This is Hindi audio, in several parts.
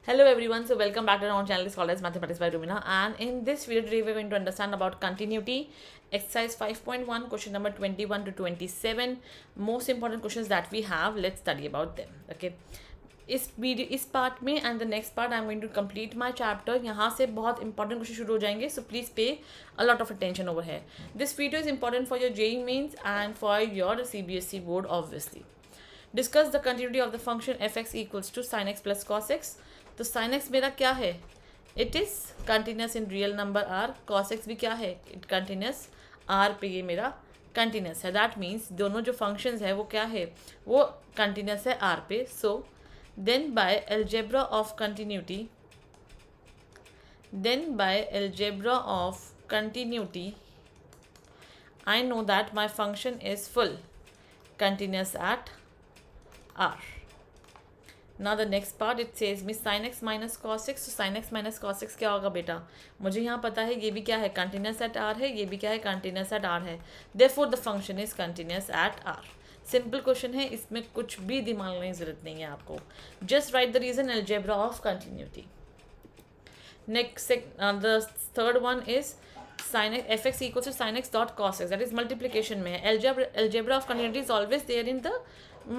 Hello everyone, so welcome back to our channel. It's called as Mathematics by Rumina, and in this video today we're going to understand about continuity, exercise 5.1, question number 21 to 27. Most important questions that we have, let's study about them. Okay, इस पार्ट में and the next part I am going to complete my chapter. यहाँ से बहुत इंपॉर्टेंट क्वेश्चन शुरू हो जाएंगे, so please pay a lot of attention over है. This video is important for your JEE mains and for your CBSE board obviously. Discuss the continuity of the function f x equals to sine x plus cos x. तो साइन एक्स मेरा क्या है? It is continuous in real number R. Cos x भी क्या है? इट कंटिन्यूस आर पे ये मेरा कंटिन्यूस है. दैट मीन्स दोनों जो फंक्शंस है वो क्या है? वो कंटिन्यूस है आर पे. सो then by algebra of continuity I know that my function is full continuous at R. Now the next part it says me sin x minus cos x. तो sin x minus cos x क्या होगा बेटा? मुझे यहाँ पता है ये भी क्या है? कंटिन्यूस एट आर है. ये भी क्या है? कंटिन्यूस एट आर है. Therefore the function is continuous at R. Simple question है, इसमें कुछ भी दिमाग लेने की जरूरत नहीं है आपको. Just write the reason algebra of continuity. Next the third one is sin f x equals to sin x dot cos x. That is multiplication में है. Algebra of continuity is always there in the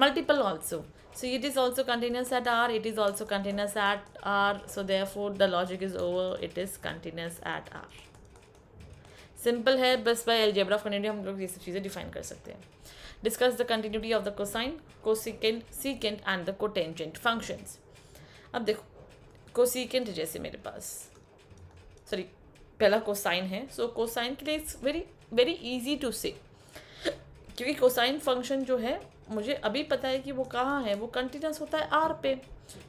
multiple also. So it is also continuous at R. It is also continuous at R. So therefore the logic is over. It is continuous at R. Simple है, बस बाय algebra of continuity हम लोग ये सब चीज़ें डिफाइन कर सकते हैं. Discuss the continuity of the cosine, cosecant, secant and the cotangent functions. अब देखो cosecant जैसे मेरे पास सॉरी पहला कोसाइन है. सो कोसाइन के लिए it's very very easy to say, क्योंकि कोसाइन फंक्शन जो है मुझे अभी पता है कि वो कहाँ है. वो कंटिन्यूस होता है आर पे.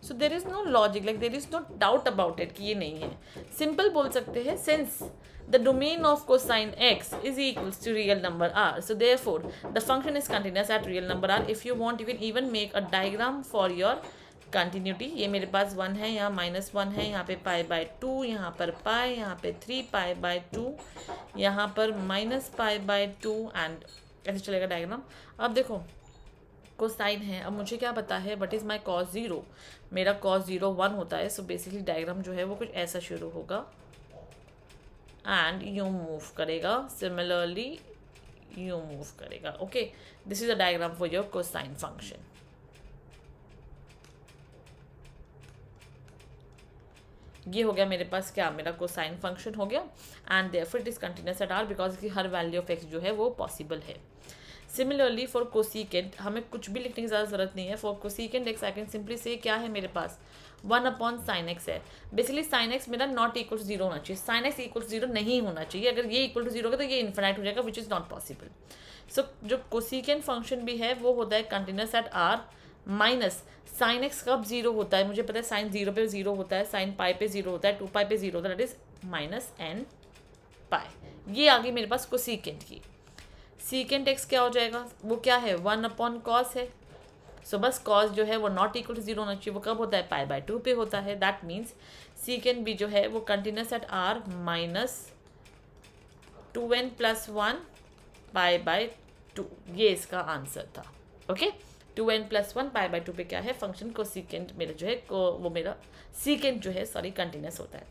So there is no logic, like there is no doubt about it कि ये नहीं है. सिंपल बोल सकते हैं, since the domain of cosine x is equals to real number r, so therefore the function is continuous at real number r. If you want you can even make a diagram for your continuity. ये मेरे पास 1 है, यहाँ -1 है, यहाँ पे पाई बाय 2, यहाँ पर पाई, यहाँ पे 3 पाई बाय 2, यहाँ पर -पाई बाय 2 एंड ऐसे चलेगा डायग्राम. अब देखो कोसाइन है. अब मुझे क्या पता है व्हाट इज़ माय cos 0. मेरा cos 0 1 होता है. सो बेसिकली डायग्राम जो है वो कुछ ऐसा शुरू होगा एंड यू मूव करेगा. सिमिलरली यू मूव करेगा. Okay, this is a diagram for your cosine function. ये हो गया मेरे पास क्या? मेरा कोसाइन फंक्शन हो गया and therefore it is continuous at R because की हर वैल्यू ऑफ एक्स जो है वो पॉसिबल है. सिमिलरली फॉर कोसिकेंट हमें कुछ भी लिखने की ज़्यादा ज़रूरत नहीं है. For cosecant x I can simply से क्या है मेरे पास 1 अपॉन साइन एक्स है. बेसिकली साइन एक्स मेरा नॉट इक्वल टू 0 होना चाहिए. साइन एक्स इक्वल टू 0 नहीं होना चाहिए. अगर ये इक्वल टू 0 होगा तो ये इन्फिनाइट हो जाएगा, which is not possible. So जो कोसिकेंट फंक्शन भी है वो होता है continuous at R. Minus sine x कब 0 होता है? मुझे पता है साइन 0 पे 0 होता है, साइन पाई पे 0 होता है, 2 पाई पे 0 होता है. That is -n pi. ये आ गई मेरे पास कोसिकेंट की. सीकेंट एक्स क्या हो जाएगा? वो क्या है? 1 अपॉन कॉस है. सो बस कॉस जो है वो नॉट इक्वल टू 0 होना चाहिए. वो कब होता है? पाई बाय 2 पे होता है. दैट मीन्स सीकेंट भी जो है वो continuous at R -2n + 1 pi by 2. ये इसका आंसर था. ओके, 2n + 1 पाई बाय 2 पे क्या है? फंक्शन को सीकेंट मेरा जो है वो मेरा सीकेंट जो है सॉरी कंटिन्यूस होता है.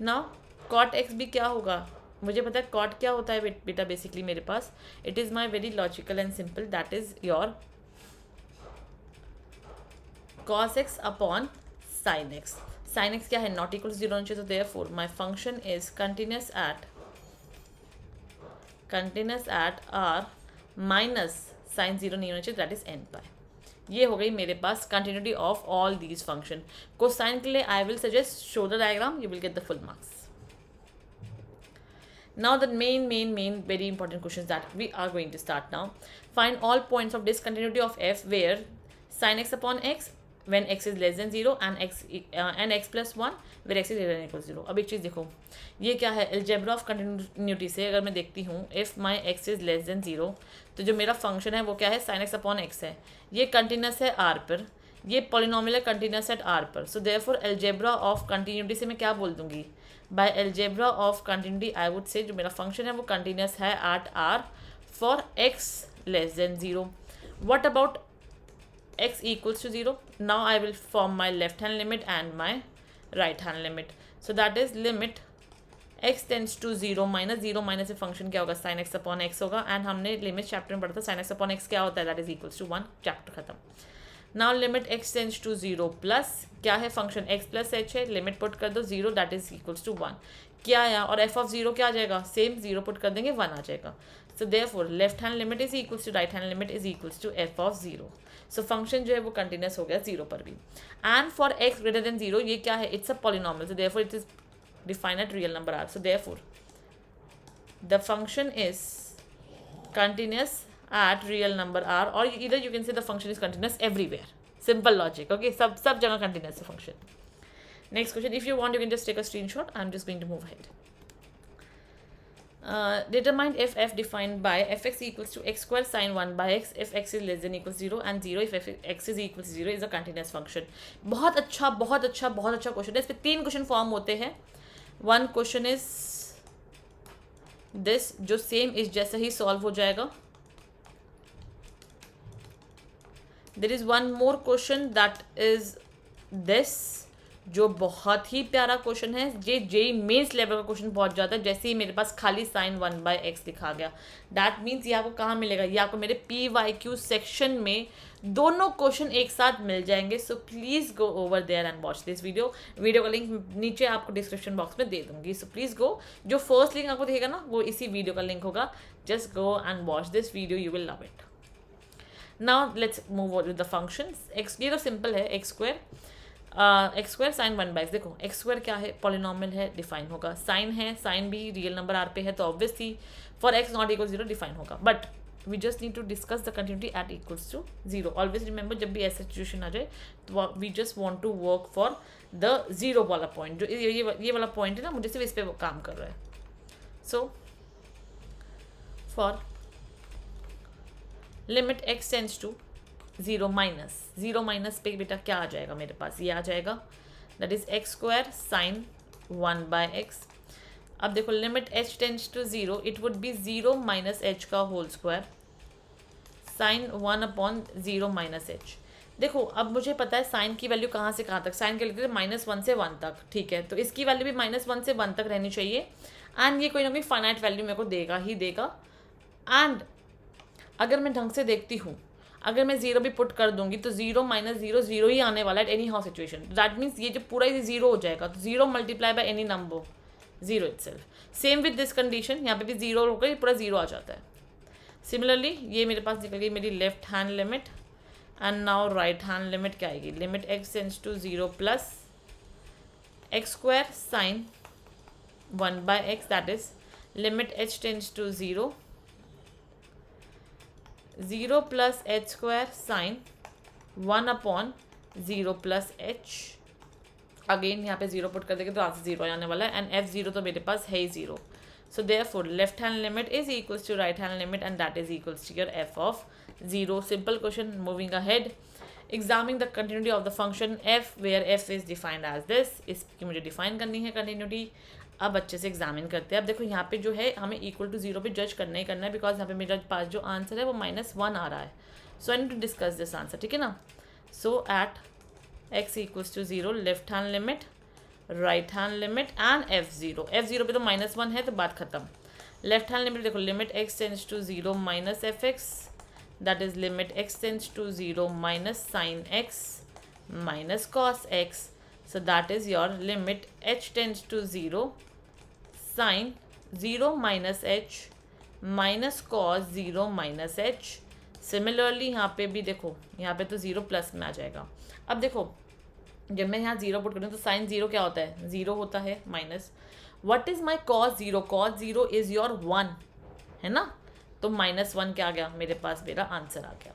नाउ कॉट एक्स भी क्या होगा? मुझे पता है कॉट क्या होता है बेटा. बेसिकली मेरे पास it is my very logical and simple. That is your cos x upon sin x. sin x क्या है? नॉट इक्वल टू 0 होना चाहिए. तो therefore my function is continuous at r minus sine 0 नहीं होना चाहिए. That is n pi. ये हो गई मेरे पास continuity of all these function. Cosine के लिए I will suggest show the diagram, you will get the full marks. Now the main very important questions that we are going to start now. Find all points of discontinuity of f where sin x upon x when x is less than 0 and x plus 1 where x is greater than equal to 0. अब एक चीज़ देखो, ये क्या है? अलजेब्रा ऑफ कंटिन्यूटी से अगर मैं देखती हूँ if my x is less than 0 तो जो मेरा फंक्शन है वो क्या है? sin x अपॉन x है. ये कंटिन्यूस है r पर. ये पॉलिनोमियल है कंटिन्यूस एट r पर. So therefore algebra of continuity से मैं क्या बोल दूँगी? By algebra of continuity I would say जो मेरा फंक्शन है वो कंटिन्यूस है at R for x less than 0. What about x equals to 0. Now I will form my left hand limit and my right hand limit. So that is limit x tends to 0 minus 0 minus से फंक्शन क्या होगा साइन एक्स अपॉन एक्स होगा. एंड हमने लिमिट चैप्टर में पढ़ा था साइन एक्स अपॉन एक्स क्या होता है, that is equals to 1. Chapter खत्म. Now limit x tends to 0 plus क्या है फंक्शन एक्स प्लस एच है, लिमिट पुट कर दो 0 दैट इज इक्वल्स टू 1. क्या आया और एफ ऑफ 0 क्या आ जाएगा, सेम 0 पुट कर देंगे 1 आ जाएगा. So therefore left hand limit is equals to right hand limit is equals to f of 0. So function जो है वो कंटिन्यूस हो गया 0 पर भी. And for x greater than 0 ये क्या है, it's a polynomial. So therefore it is defined at real number r. So therefore the function is continuous at real number r, or either you can say the function is continuous everywhere. Simple logic. Okay, सब जगह continuous है function. Next question, if you want you can just take a screenshot. I'm just going to move ahead. Determine if f defined by fx equals to x square sin 1 by x if x is less than equals 0 and 0 if x is equals to 0 is a continuous function. बहुत अच्छा क्वेश्चन है. इस पे 3 क्वेश्चन फॉर्म होते हैं. वन क्वेश्चन इज दिस जो सेम इस जैसे ही सॉल्व हो जाएगा. There is one more question that is this जो बहुत ही प्यारा क्वेश्चन है. ये जेई मेंस लेवल का क्वेश्चन पहुंच जाता है जैसे ही मेरे पास खाली साइन 1 बाय एक्स लिखा गया. दैट मीन्स ये आपको कहाँ मिलेगा, ये आपको मेरे PYQ सेक्शन में दोनों क्वेश्चन एक साथ मिल जाएंगे. So please go over there and watch this video. Video का लिंक नीचे आपको डिस्क्रिप्शन बॉक्स में दे दूंगी. So please go. जो फर्स्ट लिंक आपको दिखेगा ना वो इसी वीडियो का लिंक होगा. Just go and watch this video, you will love it. Now let's move on with the functions. X ये तो सिंपल है, x square sine 1 by x. देखो एक्स स्क्वायर क्या है, पॉलिनॉमियल है, डिफाइन होगा. साइन है, साइन भी रियल नंबर आर पे है तो obviously for x not equal 0 define होगा. But we just need to discuss the continuity at equals to 0. Always remember जब भी ऐसा सिचुएशन आ जाए तो we just want to work for the 0 वाला पॉइंट. जो ये वाला पॉइंट है ना, मुझे सिर्फ इस पर काम कर रहा है. So for limit x tends to 0 minus पे बेटा क्या आ जाएगा मेरे पास, ये आ जाएगा that is x square sine 1 by x. अब देखो limit h tends to 0 it would be 0 minus h का whole square sine 1 upon 0 minus h. देखो अब मुझे पता है साइन की वैल्यू कहाँ से कहाँ तक, साइन की वैल्यू -1 से 1 तक. ठीक है, तो इसकी वैल्यू भी -1 से 1 तक रहनी चाहिए. एंड ये कोई ना कोई फाइनाइट वैल्यू मेरे को देगा ही देगा. एंड अगर मैं ढंग से देखती हूँ, अगर मैं 0 भी पुट कर दूंगी तो 0 माइनस 0 0 ही आने वाला है at any how situation. That means ये जो पूरा ही 0 हो जाएगा. तो 0 multiply by any number 0 itself. Same with this condition, यहाँ पे भी 0 होकर पूरा 0 आ जाता है. सिमिलरली ये मेरे पास निकल गई मेरी left hand limit. And now right hand limit क्या आएगी, limit x tends to 0 plus x square sine 1 by x that is limit h tends to 0 plus h square sine 1 upon 0 plus h. Again यहाँ पे 0 पुट कर देंगे तो आंसर 0 आने वाला है. एंड f0 तो मेरे पास है ही 0. So therefore left hand limit is equals to right hand limit and that is equals to your f of 0. Simple question. Moving ahead, examining the continuity of the function f where f is defined as this. इसकी मुझे डिफाइन करनी है कंटिन्यूटी. अब अच्छे से एग्जामिन करते हैं. अब देखो यहाँ पे जो है हमें इक्वल टू 0 पे जज करना ही करना है बिकॉज यहाँ पे मेरे पास जो आंसर है वो -1 आ रहा है. So I need to discuss this answer. ठीक है ना. So at x equals to 0 left hand limit right hand limit and f0 पे तो -1 है तो बात खत्म. लेफ्ट हैंड लिमिट देखो limit x tends to 0 minus fx that is limit x tends to 0 minus sine x minus cos x. So that is your limit h tends to 0 sine 0 minus h minus cos 0 minus h. Similarly यहाँ पे भी देखो, यहाँ पे तो 0 प्लस में आ जाएगा. अब देखो जब मैं यहाँ 0 पुट करूँ तो साइन 0 क्या होता है, 0 होता है minus. What is my cos 0, cos 0 is your 1 है ना. तो -1 क्या आ गया मेरे पास, मेरा आंसर आ गया.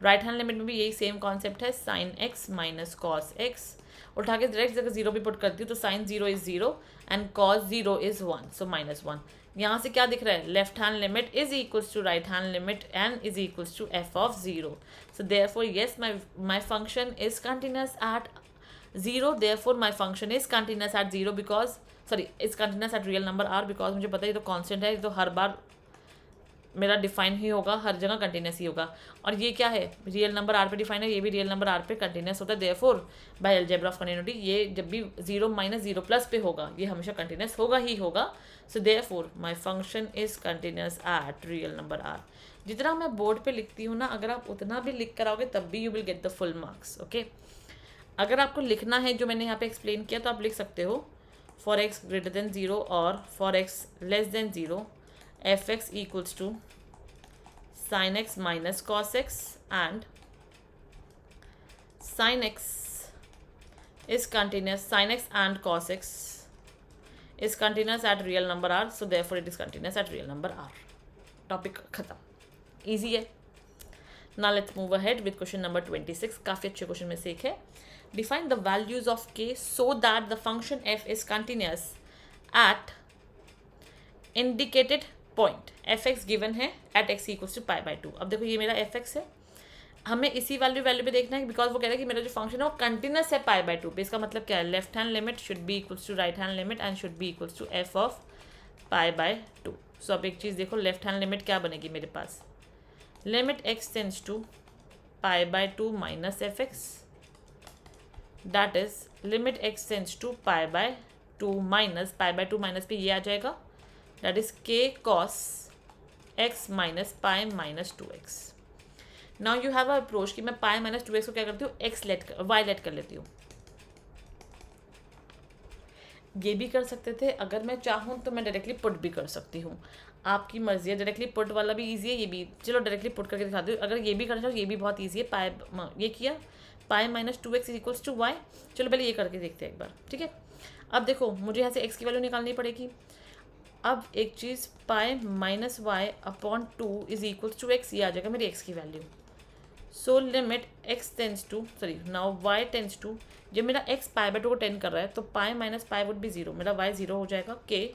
राइट हैंड लिमिट में भी यही सेम कॉन्सेप्ट है, sine x minus cos x. उठा के डायरेक्ट जगह 0 भी पुट करती हूँ तो sine 0 is 0 and cos 0 is 1 so -1. यहाँ से क्या दिख रहा है, left hand limit is equals to right hand limit and is equals to f of 0. So therefore yes my function is continuous at 0. Therefore my function is continuous at 0 because is continuous at real number r because मुझे पता है ये तो कॉन्स्टेंट है, ये तो हर बार मेरा डिफाइन ही होगा, हर जगह कंटिन्यूस ही होगा। और ये क्या है, रियल नंबर आर पे डिफाइन है, ये भी रियल नंबर आर पे कंटिन्यूस होता है। Therefore by algebra of continuity ये जब भी 0 - 0 प्लस पे होगा ये हमेशा कंटिन्यूस होगा ही होगा। So therefore my function is continuous at real number R. जितना मैं बोर्ड पे लिखती हूँ ना, अगर आप उतना भी लिख कर आओगे तब भी you will get the full marks. Okay, अगर आपको लिखना है जो मैंने यहाँ पे एक्सप्लेन किया तो आप लिख सकते हो फॉर एक्स ग्रेटर देन 0 और for x less than 0 f x equals to sin x minus cos x and sin x is continuous, sin x and cos x is continuous at real number r, so therefore it is continuous at real number r. Topic खत्म, easy है। Now let's move ahead with question number 26। काफ़ी अच्छे क्वेश्चन में से एक है। Define the values of k so that the function f is continuous at indicated point. F x given है at x equals to pi by 2। अब देखो ये मेरा एफ एक्स है, हमें इसी वैल्यू पे देखना है बिकॉज वो कह रहा है कि मेरा जो फंक्शन है वो कंटिन्यूस है पाई बाई 2 पे। इसका मतलब क्या है, left hand limit should be equals to right hand limit and should be equals to f of pi by 2। So अब एक चीज़ देखो, लेफ्ट हैंड लिमिट क्या बनेगी मेरे पास, limit x tends to pi by 2 minus f x, that is limit x tends to pi by 2 minus pi by 2 minus पे ये आ जाएगा, that is k cos x minus pi minus 2x। now you have a approach कि मैं pi minus 2x को क्या करती हूँ, x y लेट कर लेती हूँ। ये भी कर सकते थे, अगर मैं चाहूँ तो मैं डायरेक्टली पुट भी कर सकती हूँ, आपकी मर्जी है। डायरेक्टली पुट वाला भी ईजी है, ये भी चलो डायरेक्टली पुट करके दिखाती हूँ। अगर ये भी करना चाहो ये भी बहुत ईजी है। पाई ये किया pi minus 2x equals to y. चलो पहले ये करके देखते हैं एक बार, ठीक है। अब देखो मुझे यहाँ से x की वैल्यू निकालनी पड़ेगी। अब एक चीज़ pi minus y upon 2 is equal to x, ये आ जाएगा मेरी एक्स की value. So limit x tends to now y tends to, जब मेरा एक्स पाई बाई 2 को टेंड कर रहा है तो पाई माइनस पाई वुड बी 0, मेरा वाई 0 हो जाएगा। के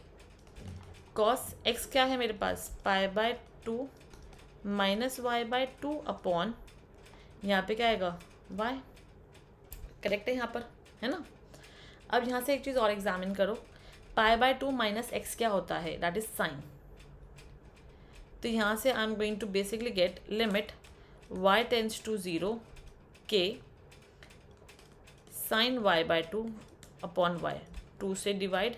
कॉस एक्स क्या है मेरे पास, pi by 2 minus y by 2 upon यहाँ पे क्या आएगा वाई। करेक्ट है यहाँ पर, है ना। अब यहाँ से एक चीज़ और एग्जामिन करो, पाई बाई 2 माइनस एक्स क्या होता है, दैट इज साइन। तो यहाँ से I am going to basically get limit y tends to 0 के sine y by 2 upon y, 2 से डिवाइड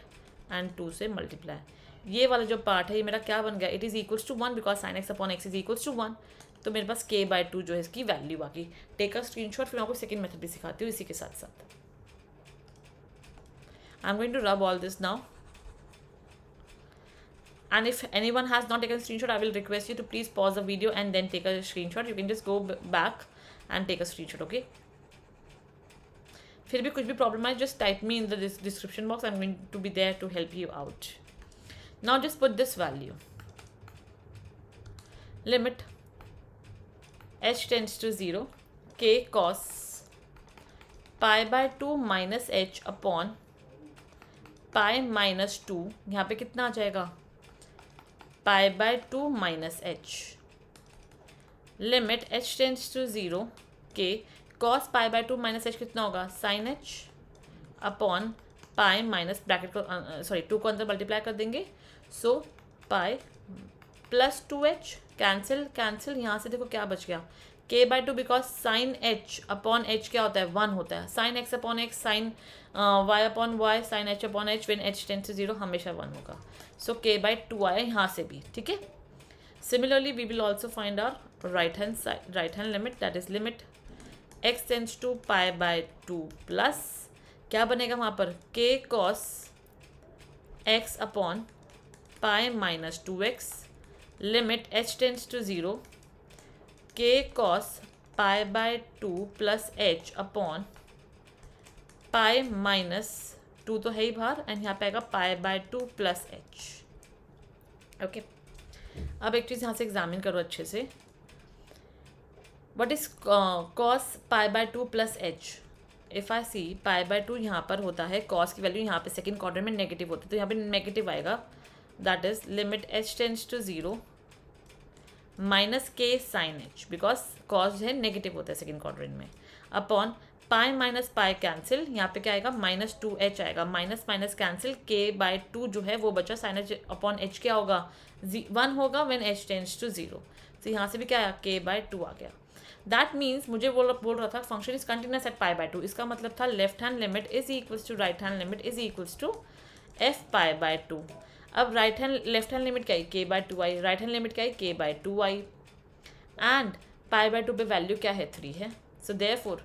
एंड 2 से मल्टीप्लाई। ये वाला जो पार्ट है ये मेरा क्या बन गया, it is equals to 1 because sine x upon x is equals to 1। तो मेरे पास के बाई 2 जो है इसकी वैल्यू बाकी। टेक अ स्क्रीनशॉट, फिर मैं आपको सेकेंड मेथड भी सिखाती हूँ इसी के साथ साथ। I'm going to rub all this now, and if anyone has not taken a screenshot I will request you to please pause the video and then take a screenshot. You can just go back and take a screenshot, okay। फिर भी कुछ भी प्रॉब्लम है just type me in the description box, I'm going to be there to help you out। now just put this value, limit h tends to 0 k cos pi by 2 minus h upon pi minus 2, यहाँ पे कितना आ जाएगा, pi by 2 minus h, limit h tends to 0 के cos pi by 2 minus h कितना होगा, sine h upon pi minus bracket को 2 को अंदर मल्टीप्लाई कर देंगे। So pi plus 2h cancel cancel, यहाँ से देखो क्या बच गया, k by 2 because sine h upon h क्या होता है 1 होता है, sign x upon x sine y upon y sine h upon h when h tends to 0 हमेशा 1 होगा। सो k बाई 2 आया यहाँ से भी, ठीक है। Similarly we will also find our right hand limit, that is limit x tends to pi by 2 plus क्या बनेगा वहाँ पर, k cos x upon pi minus 2x, limit h tends to 0 k cos pi by 2 plus h upon pi minus 2 तो है ही बाहर एंड यहाँ पे आएगा pi by 2 plus h. Okay, अब एक चीज़ यहाँ से एग्जामिन करो अच्छे से, what is cos pi by 2 plus h. If I see pi by 2 यहाँ पर होता है, कॉस की वैल्यू यहाँ पे सेकेंड क्वाड्रेंट में नेगेटिव होती है तो यहाँ पे नेगेटिव आएगा, that is limit h tends to 0 minus k sine h because cos जो है नेगेटिव होता है सेकेंड क्वाड्रेंट में, upon pi minus pi cancel, यहाँ पे क्या आएगा -2h आएगा, माइनस माइनस कैंसिल, k/2 जो है वो बचा, साइन h अपॉन h क्या होगा 1 होगा व्हेन h टेंड्स टू 0। तो यहाँ से भी क्या आया k/2 आ गया। दैट मीन्स मुझे बोल रहा था फंक्शन इज कंटिन्यूस एट π/2, इसका मतलब था left hand limit is equals to right hand limit is equals to f π/2। अब लेफ्ट हैंड लिमिट क्या आई k/2 आई, राइट हैंड लिमिट क्या आई k/2 आई, एंड π/2 पे वैल्यू क्या है 3 है। So therefore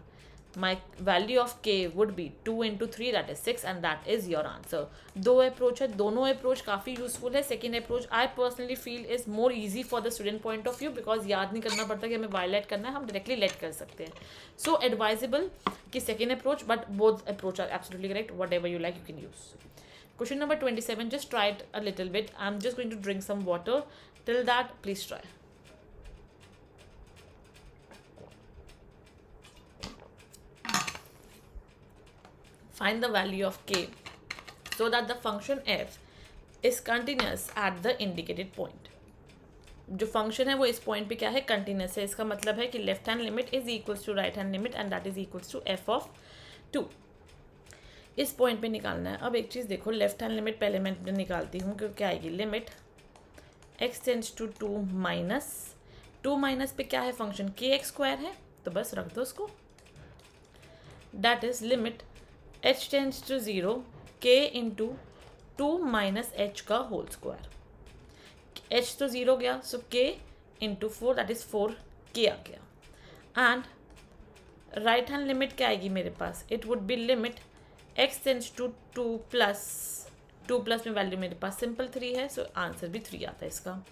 my value of k would be 2 into 3 that is 6 and that is your answer। दो अप्रोच है, दोनों अप्रोच काफ़ी यूजफुल है। Second approach I personally feel is more easy for the student point of view, because याद नहीं करना पड़ता कि हमें वायलेट करना है, हम डायरेक्टली लेट कर सकते हैं। सो एडवाइजेबल कि second approach, but both approach are absolutely correct, whatever you like you can use. Question number 27, just try it a little bit, I'm just going to drink some water, till that please try। Find the value of k so that the function f is continuous at the indicated point। जो फंक्शन है वो इस पॉइंट पे क्या है कंटिन्यूस है, इसका मतलब है कि left hand limit is equals to right hand limit and that is equals to f(2)। इस पॉइंट पे निकालना है। अब एक चीज़ देखो, लेफ्ट हैंड लिमिट पहले मैं निकालती हूँ, क्योंकि क्या आएगी limit x tends to 2 minus पे क्या है फंक्शन kx² है, तो बस रख दो उसको, that is limit h tends to 0 k into 2 minus h का होल स्क्वायर। h तो 0 गया, so k into 4 that is 4k आ गया। एंड राइट हैंड लिमिट क्या आएगी मेरे पास, it would be limit x tends to 2 plus में वैल्यू मेरे पास सिंपल 3 है, सो आंसर भी 3 आता है इसका।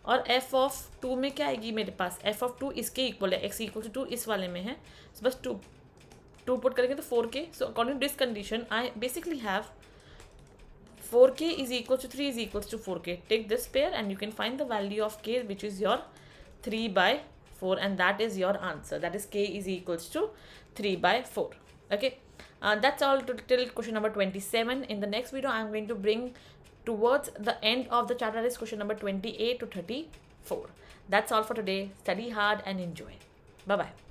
और f(2) में क्या आएगी मेरे पास, f(2) इसके इक्वल है, x इक्वल टू 2 इस वाले में है, so बस 2 पुट करेंगे तो 4k। So according to this condition I basically have 4k is equals to 3 is equals to 4k। Take this pair and you can find the value of k which is your 3/4 and that is your answer, that is k is equals to 3/4। okay, that's all till question number 27। in the next video I am going to bring towards the end of the chapter is question number 28 to 34। that's all for today, study hard and enjoy, bye bye।